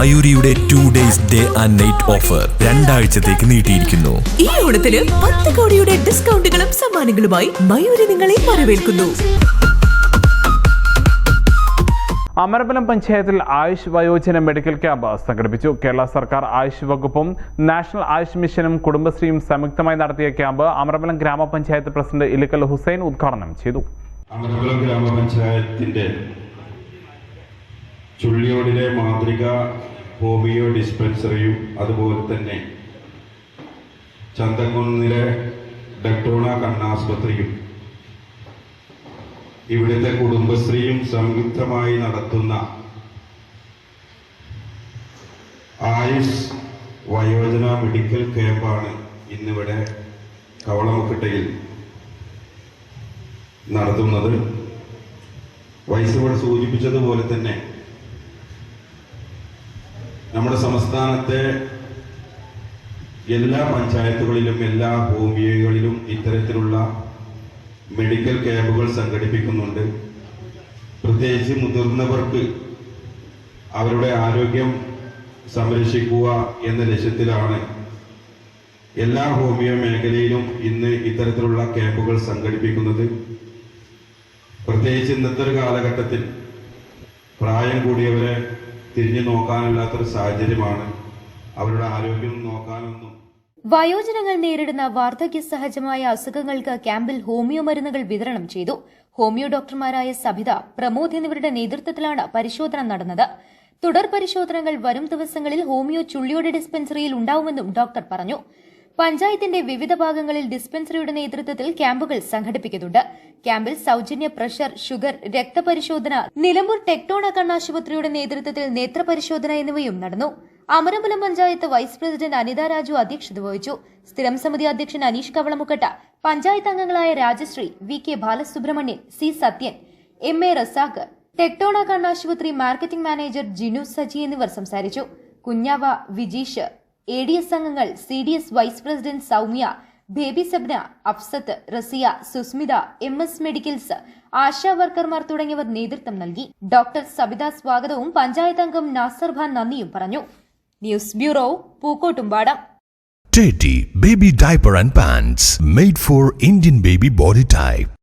മയൂരിയുടെ 2 days day and night offer 2 ആഴ്ചത്തേക്ക് നീട്ടിയിരിക്കുന്നു. ഈ ഓണത്തിന് 10 കോടിയുടെ ഡിസ്കൗണ്ടുകളും സമ്മാനങ്ങളുമായി മയൂരി നിങ്ങളെ വരവേൽക്കുന്നു. അമരമ്പലം പഞ്ചായത്തിൽ ആയുഷ് വയോജന മെഡിക്കൽ ക്യാമ്പ് സംഘടിപ്പിച്ചു. കേരള സർക്കാർ ആയുഷ് വകുപ്പും നാഷണൽ ആയുഷ് മിഷനും കുടുംബശ്രീയും സംയുക്തമായി നടത്തിയ ക്യാമ്പ് അമരമ്പലം ഗ്രാമപഞ്ചായത്ത് പ്രസിഡന്റ് ഇലിക്കൽ ഹുസൈൻ ഉദ്ഘാടനം ചെയ്തു. അമരമ്പലം ഗ്രാമപഞ്ചായത്തിന്റെ ചുള്ളിയോടിലെ മാതൃക ഹോമിയോ ഡിസ്പെൻസറിയും അതുപോലെ തന്നെ ചന്തക്കുന്നിലെ ഡക്ടോണ കണ്ണാസ്പത്രിയും ഇവിടുത്തെ കുടുംബശ്രീയും സംയുക്തമായി നടത്തുന്ന ആയുഷ് വയോജന മെഡിക്കൽ ക്യാമ്പാണ് ഇന്നിവിടെ കവളമുക്കട്ടയിൽ നടത്തുന്നത്. വൈസ് ഇവിടെ സൂചിപ്പിച്ചതുപോലെ തന്നെ നമ്മുടെ സംസ്ഥാനത്തെ എല്ലാ പഞ്ചായത്തുകളിലും എല്ലാ ഹോമിയോകളിലും ഇത്തരത്തിലുള്ള മെഡിക്കൽ ക്യാമ്പുകൾ സംഘടിപ്പിക്കുന്നുണ്ട്. പ്രത്യേകിച്ച് മുതിർന്നവർക്ക് അവരുടെ ആരോഗ്യം സംരക്ഷിക്കുക എന്ന ലക്ഷ്യത്തിലാണ് എല്ലാ ഹോമിയോ മേഖലയിലും ഇന്ന് ഇത്തരത്തിലുള്ള ക്യാമ്പുകൾ സംഘടിപ്പിക്കുന്നത്. പ്രത്യേകിച്ച് ഇന്നത്തെ ഒരു കാലഘട്ടത്തിൽ പ്രായം കൂടിയവരെ തിരിഞ്ഞു നോക്കാനില്ലാത്തൊരു സാഹചര്യമാണ്. അവരുടെ ആരോഗ്യം നോക്കാനൊന്നും. വയോജനങ്ങൾ നേരിടുന്ന വാർദ്ധക്യ സഹജമായ അസുഖങ്ങൾക്ക് ക്യാമ്പിൽ ഹോമിയോ മരുന്നുകൾ വിതരണം ചെയ്തു. ഹോമിയോ ഡോക്ടർമാരായ സബിത, പ്രമോദ് എന്നിവരുടെ നേതൃത്വത്തിലാണ് പരിശോധന നടന്നത്. തുടർ പരിശോധനകൾ വരും ദിവസങ്ങളിൽ ഹോമിയോ ചുള്ളിയോട് ഡിസ്പെൻസറിയിൽ ഉണ്ടാവുമെന്നും ഡോക്ടർ പറഞ്ഞു. പഞ്ചായത്തിന്റെ വിവിധ ഭാഗങ്ങളിൽ ഡിസ്പെൻസറിയുടെ നേതൃത്വത്തിൽ ക്യാമ്പുകൾ സംഘടിപ്പിക്കുന്നുണ്ട്. ക്യാമ്പിൽ സൌജന്യ പ്രഷർ, ഷുഗർ, രക്തപരിശോധന, നിലമ്പൂർ ടെക്ടോണ കണ്ണാശുപത്രിയുടെ നേതൃത്വത്തിൽ നേത്രപരിശോധന എന്നിവയും നടന്നു. അമരമ്പലം പഞ്ചായത്ത് വൈസ് പ്രസിഡന്റ് അനിത രാജു അധ്യക്ഷത വഹിച്ചു. സ്ഥിരം സമിതി അധ്യക്ഷൻ അനീഷ് കവളമുക്കട്ട, പഞ്ചായത്ത് അംഗങ്ങളായ Rajasree, V K Balasubramanian, C Sathyan, M A Razak, Tectona കണ്ണാശുപത്രി മാർക്കറ്റിംഗ് മാനേജർ ജിനു സജി എന്നിവർ സംസാരിച്ചു. കുഞ്ഞാവ, വിജീഷ്, ADS അംഗങ്ങൾ, CDS vice president Soumya, Baby Sabna, Afsath, Rasiya, Susmitha, MS medicals, Asha വർക്കർമാർ തുടങ്ങിയവർ നേതൃത്വം നൽകി. ഡോക്ടർ സബിത സ്വാഗതവും പഞ്ചായത്ത് അംഗം നാസർ ഖാൻ നന്ദിയും പറഞ്ഞു. News bureau, Pookkottumpadam. Teddy Baby Diaper and Pants made for Indian baby body type.